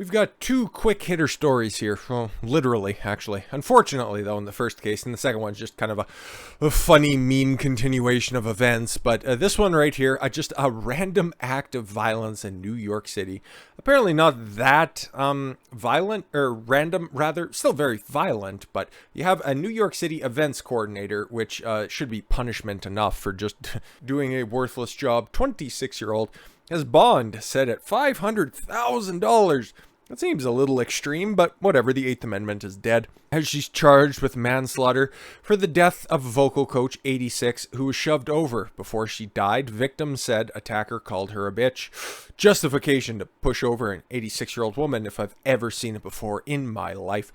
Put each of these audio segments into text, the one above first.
We've got two quick hitter stories here. Well, literally, actually. Unfortunately, though, in the first case, and the second one's just kind of a funny meme continuation of events. But this one right here, just a random act of violence in New York City. Apparently not that violent, or random, rather, still very violent. But you have a New York City events coordinator, which should be punishment enough for just doing a worthless job. 26-year-old has bond set at $500,000. That seems a little extreme, but whatever, the 8th Amendment is dead. As she's charged with manslaughter for the death of vocal coach 86 who was shoved over before she died. Victim said attacker called her a bitch. Justification to push over an 86-year-old woman if I've ever seen it before in my life.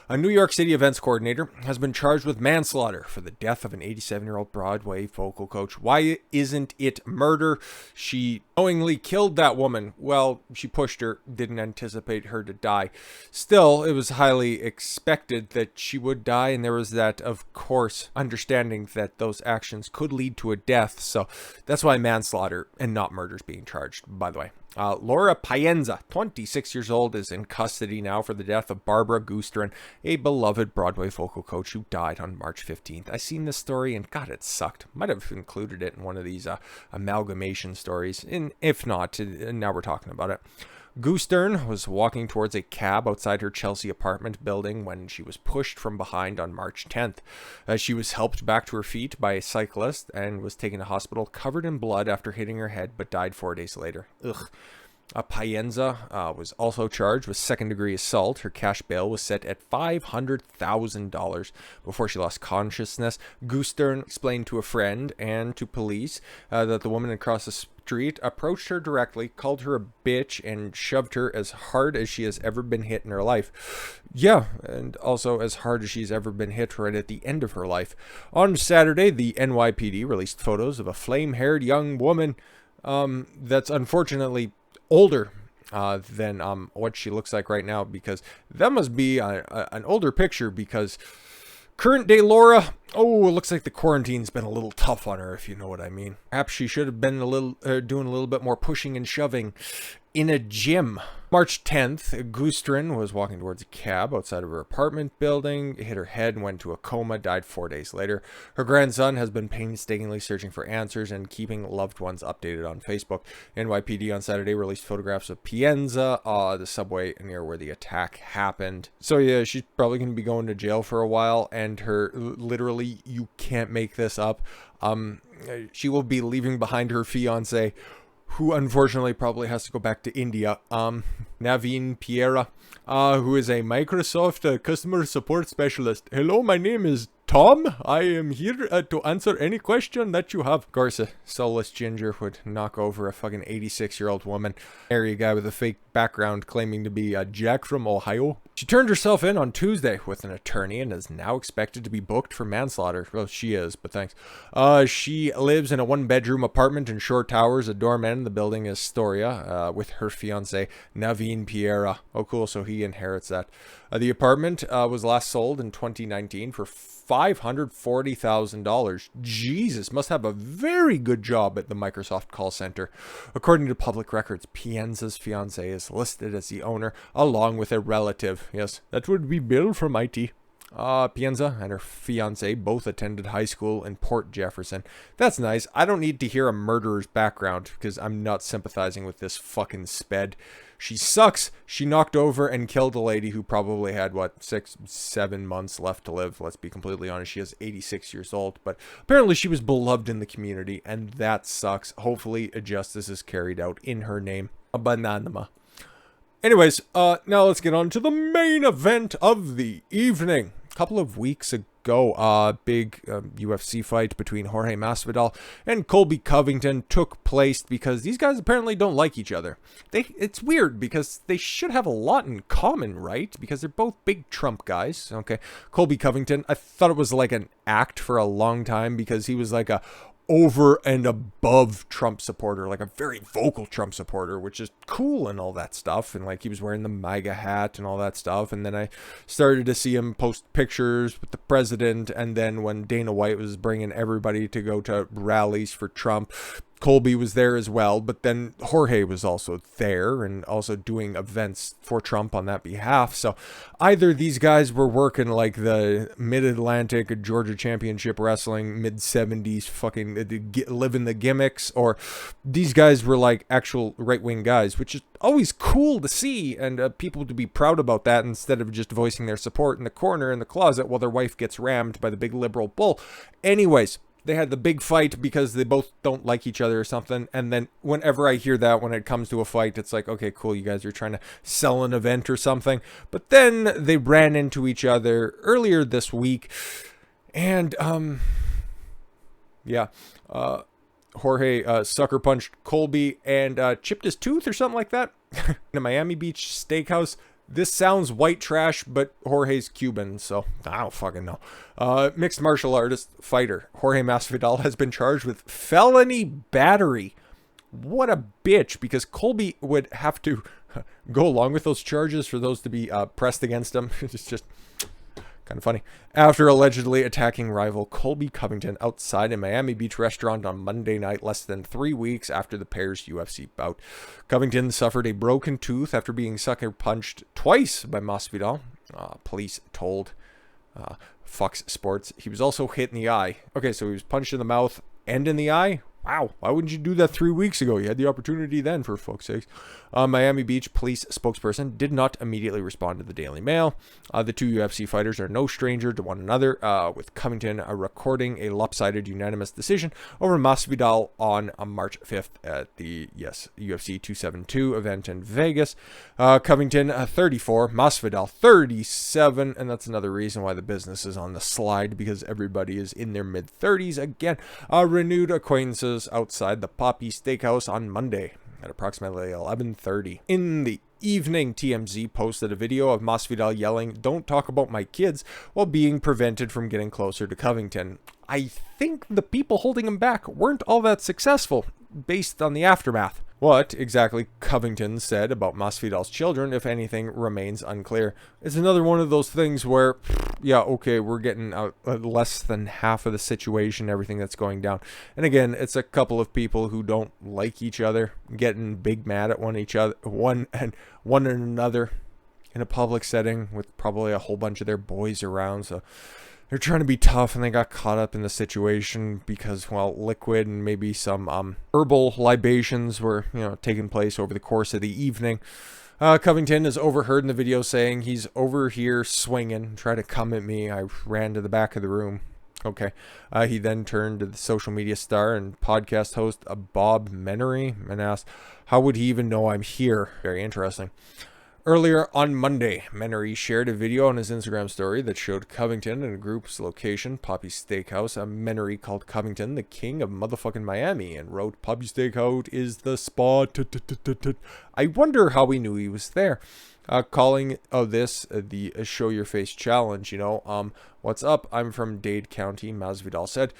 A New York City events coordinator has been charged with manslaughter for the death of an 87-year-old Broadway vocal coach. Why isn't it murder? She knowingly killed that woman. Well, she pushed her, didn't anticipate her to die. Still, it was highly expected that she would die, and there was that, of course, understanding that those actions could lead to a death. So that's why manslaughter and not murder is being charged, by the way. Laura Payenza, 26 years old, is in custody now for the death of Barbara Goosterin, a beloved Broadway vocal coach who died on March 15th. I seen this story and God, it sucked. Might have included it in one of these amalgamation stories. And if not, now we're talking about it. Goosterin was walking towards a cab outside her Chelsea apartment building when she was pushed from behind on March 10th. She was helped back to her feet by a cyclist and was taken to hospital covered in blood after hitting her head, but died 4 days later. Ugh. Payenza was also charged with second-degree assault. Her cash bail was set at $500,000 before she lost consciousness. Goosterin explained to a friend and to police that the woman across the street approached her directly, called her a bitch, and shoved her as hard as she has ever been hit in her life. Yeah, and also as hard as she's ever been hit right at the end of her life. On Saturday, the NYPD released photos of a flame-haired young woman that's unfortunately older than what she looks like right now, because that must be an older picture, because current day Laura, it looks like the quarantine's been a little tough on her, if you know what I mean. Perhaps she should have been doing a little bit more pushing and shoving in a gym. March 10th, Goosterin was walking towards a cab outside of her apartment building, hit her head and went into a coma, died 4 days later. Her grandson has been painstakingly searching for answers and keeping loved ones updated on Facebook. NYPD on Saturday released photographs of Pienza, the subway near where the attack happened. So yeah, she's probably going to be going to jail for a while, and her, literally, you can't make this up, she will be leaving behind her fiance, who unfortunately probably has to go back to India, Naveen Piera, who is a Microsoft customer support specialist. Hello, my name is Tom. I am here to answer any question that you have. Of course, a soulless ginger would knock over a fucking 86-year-old woman. Marry a guy with a fake background claiming to be Jack from Ohio. She turned herself in on Tuesday with an attorney and is now expected to be booked for manslaughter. Well, she is, but thanks. She lives in a one-bedroom apartment in Shore Towers. A doorman in the building is Storia, with her fiancé, Naveen Piera. Oh, cool, so he inherits that. The apartment was last sold in 2019 for $540,000. Jesus, must have a very good job at the Microsoft call center. According to public records, Pienza's fiancé is listed as the owner, along with a relative. Yes, that would be Bill from IT. Pienza and her fiancé both attended high school in Port Jefferson. That's nice. I don't need to hear a murderer's background, because I'm not sympathizing with this fucking sped. She sucks. She knocked over and killed a lady who probably had, 6-7 months left to live. Let's be completely honest. She is 86 years old, but apparently she was beloved in the community, and that sucks. Hopefully justice is carried out in her name. A banana. Anyways, now let's get on to the main event of the evening. A couple of weeks ago, big UFC fight between Jorge Masvidal and Colby Covington took place because these guys apparently don't like each other. It's weird because they should have a lot in common, right? Because they're both big Trump guys. Okay, Colby Covington, I thought it was like an act for a long time because he was like a over and above Trump supporter, like a very vocal Trump supporter, which is cool and all that stuff. And like he was wearing the MAGA hat and all that stuff. And then I started to see him post pictures with the president. And then when Dana White was bringing everybody to go to rallies for Trump, Colby was there as well, but then Jorge was also there and also doing events for Trump on that behalf. So either these guys were working like the Mid-Atlantic Georgia Championship Wrestling mid-70s fucking living the gimmicks, or these guys were like actual right-wing guys, which is always cool to see, and people to be proud about that instead of just voicing their support in the corner in the closet while their wife gets rammed by the big liberal bull. Anyways, they had the big fight because they both don't like each other or something. And then whenever I hear that, when it comes to a fight, it's like, okay, cool, you guys are trying to sell an event or something. But then they ran into each other earlier this week. And, Jorge sucker punched Colby and chipped his tooth or something like that in a Miami Beach steakhouse. This sounds white trash, but Jorge's Cuban, so I don't fucking know. Mixed martial artist fighter Jorge Masvidal has been charged with felony battery. What a bitch, because Colby would have to go along with those charges for those to be pressed against him. It's just kind of funny. After allegedly attacking rival Colby Covington outside a Miami Beach restaurant on Monday night, less than 3 weeks after the pair's UFC bout. Covington suffered a broken tooth after being sucker punched twice by Masvidal, police told Fox Sports. He was also hit in the eye. Okay, so he was punched in the mouth and in the eye? Wow, why wouldn't you do that 3 weeks ago? You had the opportunity then, for fuck's sakes. Miami Beach police spokesperson did not immediately respond to the Daily Mail. The two UFC fighters are no stranger to one another, with Covington recording a lopsided unanimous decision over Masvidal on March 5th at the, UFC 272 event in Vegas. Covington, 34, Masvidal, 37, and that's another reason why the business is on the slide, because everybody is in their mid-30s again. Renewed acquaintances outside the Poppy Steakhouse on Monday at approximately 11:30. In the evening, TMZ posted a video of Masvidal yelling, "Don't talk about my kids," while being prevented from getting closer to Covington. I think the people holding him back weren't all that successful, based on the aftermath. What exactly Covington said about Masvidal's children, if anything, remains unclear. It's another one of those things where, yeah, okay, we're getting less than half of the situation, everything that's going down. And again, it's a couple of people who don't like each other, getting big mad at one another in a public setting with probably a whole bunch of their boys around, so they're trying to be tough, and they got caught up in the situation because, well, liquid and maybe some herbal libations were, taking place over the course of the evening. Covington is overheard in the video saying, "He's over here swinging, try to come at me. I ran to the back of the room." Okay. He then turned to the social media star and podcast host Bob Menery and asked, "How would he even know I'm here?" Very interesting. Earlier on Monday, Menery shared a video on his Instagram story that showed Covington in a group's location, Poppy Steakhouse. Menery called Covington the king of motherfucking Miami and wrote, "Poppy Steakhouse is the spot." I wonder how he knew he was there. Calling this the show your face challenge, what's up? I'm from Dade County, Masvidal said.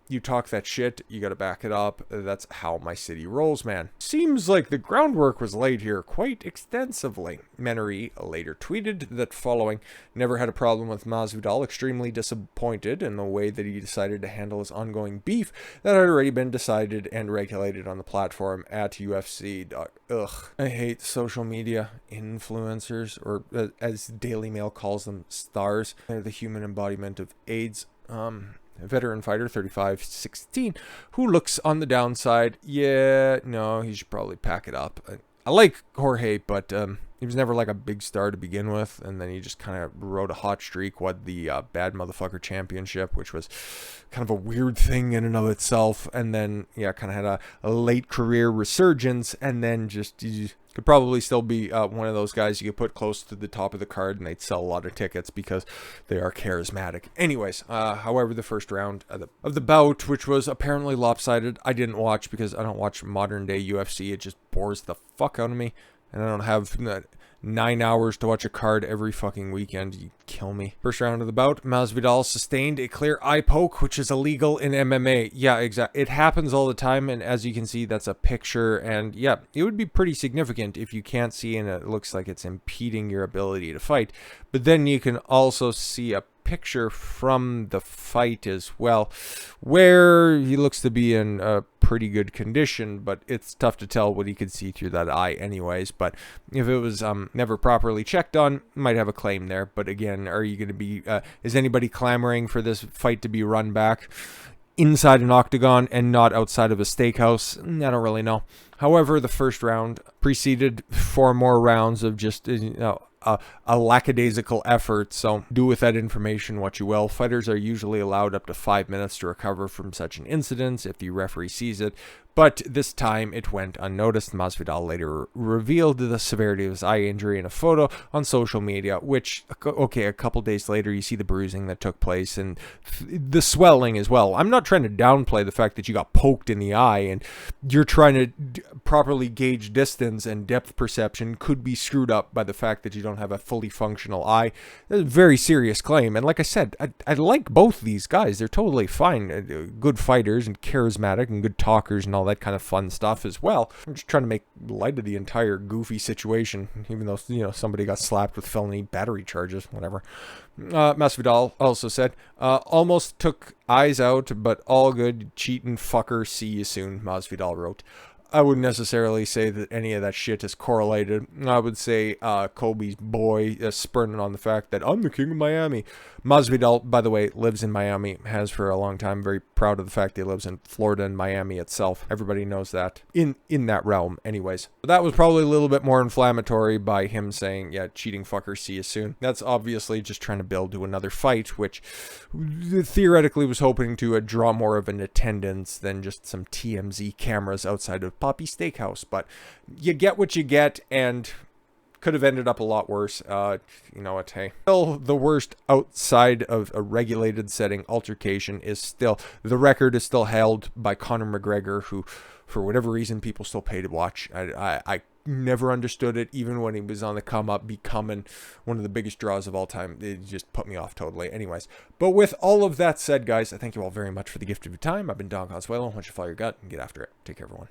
You talk that shit, you gotta back it up. That's how my city rolls, man. Seems like the groundwork was laid here quite extensively. Menery later tweeted that following, "Never had a problem with Masvidal, extremely disappointed in the way that he decided to handle his ongoing beef that had already been decided and regulated on the platform at UFC. Ugh. I hate social media influencers, or as Daily Mail calls them, stars. They're the human embodiment of AIDS." Veteran fighter 35-16 who looks on the downside. Yeah, no, he should probably pack it up. I like Jorge, but he was never like a big star to begin with, and then he just kind of rode a hot streak, won the Bad Motherfucker Championship, which was kind of a weird thing in and of itself, and then, yeah, kind of had a late career resurgence, and then just he could probably still be one of those guys you could put close to the top of the card and they'd sell a lot of tickets because they are charismatic. Anyways, however, the first round of the bout, which was apparently lopsided, I didn't watch because I don't watch modern day UFC. It just bores the fuck out of me, and I don't have 9 hours to watch a card every fucking weekend. You kill me. First round of the bout, Masvidal sustained a clear eye poke, which is illegal in MMA. Yeah, exactly. It happens all the time, and as you can see, that's a picture, and yeah, it would be pretty significant if you can't see and it looks like it's impeding your ability to fight. But then you can also see a picture from the fight as well, where he looks to be in pretty good condition, but it's tough to tell what he could see through that eye anyways. But if it was never properly checked on, might have a claim there. But again, are you going to be, is anybody clamoring for this fight to be run back inside an octagon and not outside of a steakhouse? I don't really know. However, the first round preceded 4 more rounds of just, a lackadaisical effort, so do with that information what you will. Fighters are usually allowed up to 5 minutes to recover from such an incident if the referee sees it, but this time it went unnoticed. Masvidal later revealed the severity of his eye injury in a photo on social media, which, okay, a couple days later you see the bruising that took place and the swelling as well. I'm not trying to downplay the fact that you got poked in the eye, and you're trying to properly gauge distance, and depth perception could be screwed up by the fact that you don't have a fully functional eye. That's a very serious claim, and like I said, I like both these guys. They're totally fine, good fighters and charismatic and good talkers and all that kind of fun stuff as well. I'm just trying to make light of the entire goofy situation, even though, somebody got slapped with felony battery charges, whatever. Masvidal also said, almost took eyes out, but all good, cheating fucker, see you soon, Masvidal wrote. I wouldn't necessarily say that any of that shit is correlated. I would say Colby's boy spurning on the fact that I'm the king of Miami. Masvidal, by the way, lives in Miami, has for a long time. Very proud of the fact that he lives in Florida and Miami itself. Everybody knows that in that realm anyways. That was probably a little bit more inflammatory by him saying, yeah, cheating fucker, see you soon. That's obviously just trying to build to another fight, which theoretically was hoping to draw more of an attendance than just some TMZ cameras outside of Poppy Steakhouse. But you get what you get, and could have ended up a lot worse. You know what, hey. Still, the worst outside of a regulated setting altercation is still, the record is still held by Conor McGregor, who, for whatever reason, people still pay to watch. I never understood it, even when he was on the come up, becoming one of the biggest draws of all time. It just put me off totally. Anyways, but with all of that said, guys, I thank you all very much for the gift of your time. I've been Don Consuelo. Why don't you follow your gut and get after it. Take care, everyone.